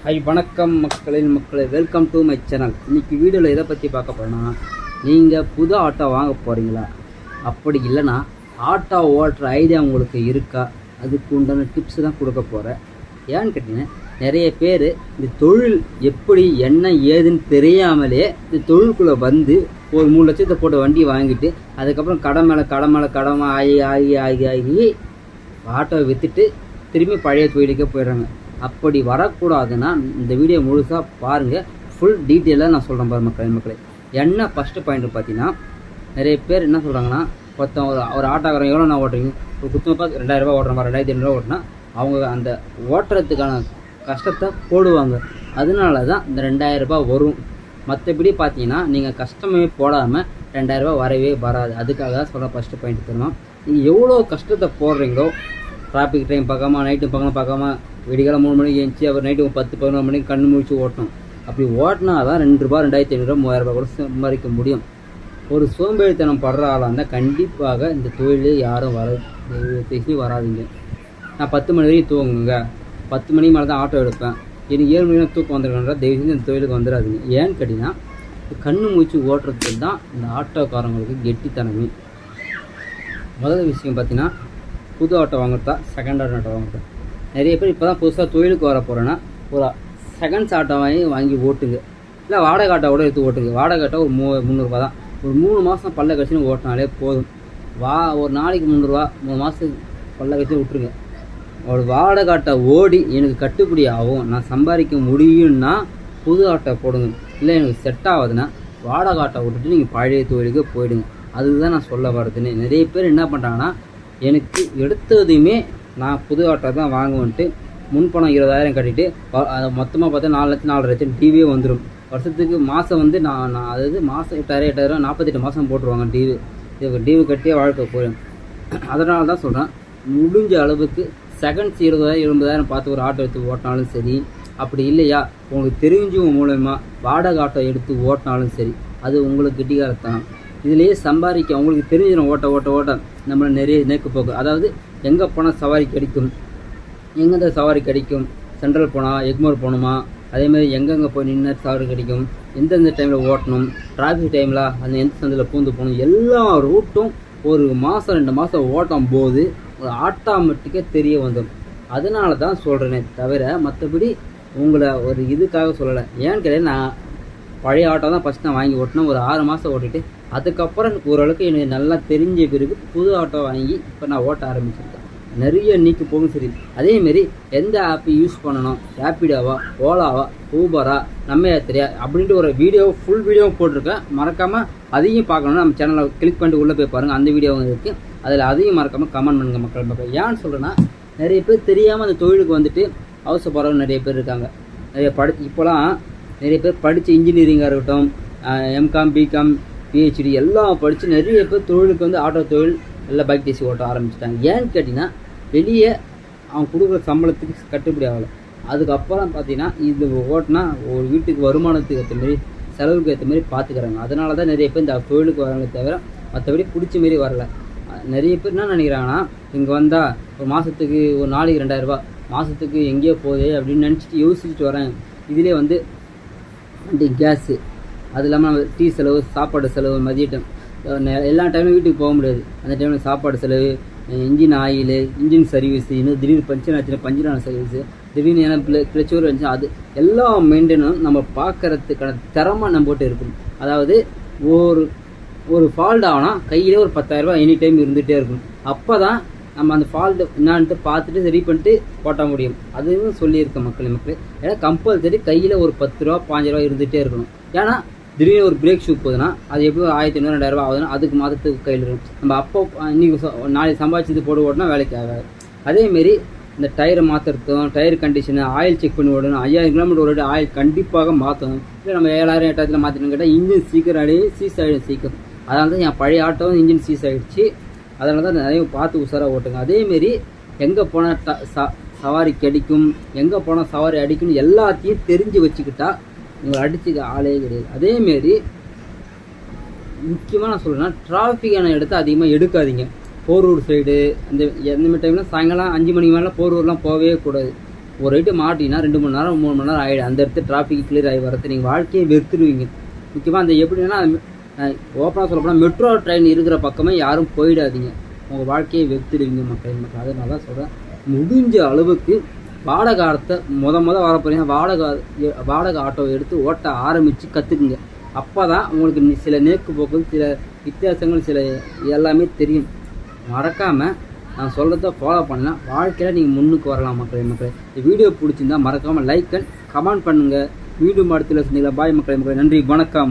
Hi வணக்கம் மக்களே welcome to my channel. இன்றைக்கி வீடியோவில் எதை பற்றி பார்க்க போகிறோன்னா, நீங்கள் புது ஆட்டோ வாங்க போகிறீங்களா, அப்படி இல்லைன்னா ஆட்டோ ஓட்டுற ஐடியா உங்களுக்கு இருக்கா, அதுக்கு உண்டான டிப்ஸ் தான் கொடுக்க போகிறேன். ஏன்னு கேட்டிங்கன்னா, நிறைய பேர் இந்த தொழில் எப்படி என்ன ஏதுன்னு தெரியாமலே இந்த தொழிலுக்குள்ளே வந்து ஒரு 3 லட்சத்தை போட்டு வண்டி வாங்கிட்டு அதுக்கப்புறம் கடமை ஆகி ஆட்டோவை விற்றுட்டு திரும்பி பழைய தொழிலுக்கே போயிடுறாங்க. அப்படி வரக்கூடாதுன்னா இந்த வீடியோ முழுசாக பாருங்கள், ஃபுல் டீட்டெயிலாக நான் சொல்கிறேன் பாரு மக்களே. என்ன ஃபஸ்ட்டு பாயிண்ட் பார்த்தீங்கன்னா, நிறைய பேர் என்ன சொல்கிறாங்கன்னா, ஒரு ஆட்டோக்காரன் எவ்வளோ நான் ஓட்டுறீங்க, ஒரு குத்துமப்பா 2000 ரூபா ஓட்டுறேன், 2500 ரூபா ஓட்டினா அவங்க அந்த ஓட்டுறதுக்கான கஷ்டத்தை போடுவாங்க. அதனால தான் இந்த 2000 ரூபாய் வரும். மற்றபடி பார்த்தீங்கன்னா நீங்கள் கஷ்டமே போடாமல் 2000 ரூபா வரவே வராது. அதுக்காக தான் சொல்கிற ஃபஸ்ட்டு பாயிண்ட் தெரியுமா, நீங்கள் எவ்வளோ கஷ்டத்தை போடுறீங்களோ, டிராஃபிக் டைம் பார்க்காம நைட்டு பார்க்காம விடிகாலம் 3 மணிக்கு எழுந்துச்சி அப்புறம் நைட்டு 10-11 மணிக்கு கண்ணு முடிச்சு ஓட்டணும். அப்படி ஓட்டினா தான் 2 ரூபா 2500 ரூபா 3000 ரூபா கூட சம்பாதிக்க முடியும். ஒரு சோம்பேறித்தனம் படுற ஆளாக இருந்தால் கண்டிப்பாக இந்த தொழில் யாரும் வராதிங்க. நான் 10 மணி வரைக்கும் தூங்குங்க, 10 மணி மேலே தான் ஆட்டோ எடுப்பேன், எனக்கு 7 மணி நேரம் தூக்கம் வந்துருக்கா, தயவு செஞ்சு இந்த தொழிலுக்கு வந்துடாதீங்க. ஏன்னு கேட்டிங்கன்னா, கண்ணு மூச்சு ஓட்டுறதுக்கு தான் இந்த ஆட்டோக்காரங்களுக்கு கெட்டித்தனமே. முதல் விஷயம் பார்த்தீங்கன்னா, புது ஆட்டோ வாங்குறதா செகண்ட் ஹேண்ட் ஆட்டோ வாங்குறதா. நிறைய பேர் இப்போ தான் புதுசாக தொழிலுக்கு வர போகிறேன்னா ஒரு செகண்ட்ஸ் ஆட்டோ வாங்கி ஓட்டுங்க, இல்லை வாடகை ஆட்டோ கூட எடுத்து ஓட்டுங்க. வாடகை ஆட்டோ ஒரு 300 ரூபா தான். ஒரு 3 மாதம் பல்ல கழிச்சுன்னு ஓட்டினாலே போதும். ஒரு நாளைக்கு 300 ரூபா, 3 மாதத்துக்கு பல்ல கழிச்சு விட்டுருங்க. ஒரு வாடகை ஆட்டோ ஓடி எனக்கு கட்டுப்படி ஆகும், நான் சம்பாதிக்க முடியும்னா புது ஆட்டோ போடுங்க. இல்லை எனக்கு செட் ஆகுதுன்னா வாடகை ஆட்டோ விட்டுட்டு நீங்கள் பழைய தொழிலுக்கு போயிடுங்க. அதுதான் நான் சொல்ல வரதுன்னு. நிறைய பேர் என்ன பண்ணுறாங்கன்னா, எனக்கு எடுத்ததுமே நான் புது ஆட்டோ தான் வாங்குவேன்ட்டு முன்பணம் 20,000 கட்டிட்டு மொத்தமாக பார்த்தா 4 லட்சம் 4.5 லட்சம் டிவியே வந்துடும். வருஷத்துக்கு மாதம் வந்து நான் அதாவது மாதம் 8,000 48 மாதம் போட்டுருவாங்க டிவி கட்டியே வாழ்க்கை போயிடும். அதனால தான் சொல்கிறேன், முடிஞ்ச அளவுக்கு செகண்ட்ஸ் 20,000 80,000 பார்த்து ஒரு ஆட்டோ எடுத்து ஓட்டினாலும் சரி, அப்படி இல்லையா உங்களுக்கு தெரிஞ்சவங்க மூலமா வாடகை ஆட்டோ எடுத்து ஓட்டினாலும் சரி, அது உங்களுக்கு கெட்டிக்காரத்தான். இதுலேயே சம்பாதிக்க உங்களுக்கு தெரிஞ்சிடும். ஓட்ட நம்மளை நிறைய நேக்கு போக்கு, அதாவது எங்கே போனால் சவாரி கிடைக்கும், எங்கெந்த சவாரி கிடைக்கும், சென்ட்ரல் போனால் எக்மோர் போகணுமா, அதேமாதிரி எங்கெங்கே போய் நின்று சவாரி கிடைக்கும், எந்தெந்த டைமில் ஓட்டணும், டிராஃபிக் டைமில் அந்த எந்த சந்தில் பூந்து போகணும், எல்லா ரூட்டும் ஒரு மாதம் 2 மாதம் ஓட்டும் போது ஒரு ஆட்டோமேட்டிக்காக தெரிய வந்துடும். அதனால தான் சொல்கிறேனே தவிர மற்றபடி உங்களை ஒரு இதுக்காக சொல்லலை. ஏன்னு கேட்டால் நான் பழைய ஆட்டோ தான் ஃபஸ்ட் நான் வாங்கி ஓட்டினேன். ஒரு 6 மாதம் ஓட்டிட்டு அதுக்கப்புறம் ஓரளவுக்கு எனக்கு நல்லா தெரிஞ்ச பிறகு புது ஆட்டோ வாங்கி இப்போ நான் ஓட்ட ஆரம்பிச்சிருக்கேன். நிறைய நீக்கி போகும். சரி, அதேமாரி எந்த ஆப் யூஸ் பண்ணணும், ரேப்பிடோவா, ஓலாவா, ஊபரா, நம்ம யாத்திரையா அப்படின்ட்டு ஒரு ஃபுல் வீடியோ போட்டிருக்கேன். மறக்காமல் அதையும் பார்க்கணுன்னா நம்ம சேனலை கிளிக் பண்ணிட்டு உள்ளே போய் பாருங்கள், அந்த வீடியோ இருக்குது. அதில் அதையும் மறக்காமல் கமெண்ட் பண்ணுங்கள் மக்கள். ஏன்னு சொல்கிறேன்னா, நிறைய பேர் தெரியாமல் அந்த தொழிலுக்கு வந்துட்டு அவசரப்படுறவங்க நிறைய பேர் இருக்காங்க. இப்போலாம் நிறைய பேர் படித்த இன்ஜினியரிங்காக இருக்கட்டும், எம்காம் பிகாம் பிஹெச்டி எல்லாம் படித்து நிறைய பேர் தொழிலுக்கு வந்து ஆட்டோ தொழில் எல்லாம் பைக் டேசி ஓட்ட ஆரம்பிச்சிட்டாங்க. ஏன்னு கேட்டிங்கன்னா, வெளியே அவன் கொடுக்குற சம்பளத்துக்கு கட்டுப்படி ஆகலை. அதுக்கப்புறம் பார்த்தீங்கன்னா இது ஓட்டினா ஒரு வீட்டுக்கு வருமானத்துக்கு ஏற்ற மாரி செலவுக்கு ஏற்ற மாரி பார்த்துக்கிறாங்க. அதனால தான் நிறைய பேர் இந்த தொழிலுக்கு வராங்களே தவிர மற்றபடி பிடிச்ச மாரி வரலை. நிறைய பேர் என்ன நினைக்கிறாங்கன்னா, இங்கே வந்தால் ஒரு மாதத்துக்கு ஒரு நாளைக்கு 2000 ரூபா, மாதத்துக்கு எங்கேயோ போகுது அப்படின்னு நினச்சிட்டு யோசிச்சுட்டு வராங்க. இதிலே வந்து வண்டி கேஸு, அது இல்லாமல் நம்ம டீ செலவு, சாப்பாடு செலவு, மதியம் எல்லா டைமும் வீட்டுக்கு போக முடியாது. அந்த டைமில் சாப்பாடு செலவு, இன்ஜின் ஆயிலு, இன்ஜின் சர்வீஸு, இன்னும் திடீர்னு பஞ்சர் ஆச்சுன்னா பஞ்சரான சர்வீஸு, திடீர்னு ஏன்னா கிளச்சோர் இருந்துச்சு, அது எல்லா மெயின்டெனும் நம்ம பார்க்குறதுக்கான திறமை நம்மகிட்ட இருக்கும். அதாவது ஒரு ஃபால்ட் ஆகுனா கையிலே ஒரு 10,000 ரூபா எனி டைம் இருந்துகிட்டே இருக்கும். அப்போ தான் நம்ம அந்த ஃபால்ட்டு என்னான்ட்டு பார்த்துட்டு சரி பண்ணிட்டு ஓட்ட முடியும். அதுவும் சொல்லியிருக்கேன் மக்கள். ஏன்னா கம்பல்சரி கையில் ஒரு 10 ரூபா 15 ரூபா இருந்துகிட்டே இருக்கணும். ஏன்னா திடீர்னு ஒரு பிரேக் ஷூ போகுதுன்னா அது எப்படியும் 1500 2000 ரூபா ஆகுதுன்னா அதுக்கு மாதத்துக்கு கையில் இருக்கும். நம்ம அப்போ இன்றைக்கி நாளைக்கு சம்பாதிச்சது போட்டு ஓட்டினா வேலைக்கு ஆகாது. அதேமாரி இந்த டயரை மாற்றுறதும், டயர் கண்டிஷனு, ஆயில் செக் பண்ணி ஓடணும். 5000 கிலோமீட்டர் ஒரு ஆயில் கண்டிப்பாக மாற்றணும். இல்லை நம்ம 7000 8000 மாற்றணும்னு கேட்டால் இன்ஜின் சீக்கிரம் அடையே சீஸ் ஆகிடும் சீக்கிரம். அதனால தான் என் பழைய ஆட்டோவும் இன்ஜின் சீஸ் ஆகிடுச்சு. அதனால தான் நிறைய பார்த்து உஷாராக ஓட்டுங்க. அதேமாரி எங்கே போனால் சவாரி கிடைக்கும், எங்கே போனால் சவாரி அடிக்கணும் எல்லாத்தையும் தெரிஞ்சு வச்சுக்கிட்டா உங்களை அடிச்சுக்க ஆளே கிடையாது. அதேமாரி முக்கியமாக நான் சொல்கிறேன்னா, டிராஃபிக்கான இடத்த அதிகமாக எடுக்காதீங்க. போரூர் சைடு அந்த எந்த டைம்லாம் சாயங்காலம் 5 மணிக்கு மேலே போரூர்லாம் போகவே கூடாது. ஒரு ரைட்டு மாட்டிங்கன்னா 2 மணி நேரம் 3 மணி நேரம் ஆகிடும். அந்த இடத்துல டிராஃபிக் கிளியர் ஆகி வரது நீங்கள் வாழ்க்கையை வெறுத்துடுவீங்க. முக்கியமாக அந்த எப்படின்னா ஓப்பனாக சொல்லப்போனால் மெட்ரோ ட்ரெயின் இருக்கிற பக்கமே யாரும் போயிடாதீங்க, உங்கள் வாழ்க்கையை வெறுத்துடுவீங்க மக்கள். அதனால தான் சொல்கிறேன், முடிஞ்ச அளவுக்கு வாடகை வர போகிறீங்க வாடகை ஆட்டோவை எடுத்து ஓட்ட ஆரம்பித்து கற்றுக்குங்க. அப்போ தான் உங்களுக்கு சில நேக்கு போக்கு, சில வித்தியாசங்கள், சில எல்லாமே தெரியும். மறக்காமல் நான் சொல்கிறத ஃபாலோ பண்ணலாம், வாழ்க்கையில் நீங்கள் முன்னுக்கு வரலாம் மக்களே. இந்த வீடியோ பிடிச்சிருந்தால் மறக்காமல் லைக் அண்ட் கமெண்ட் பண்ணுங்கள். வீடியோ அடுத்த சந்திக்கலாம். பாய் மக்களே. நன்றி, வணக்கம்.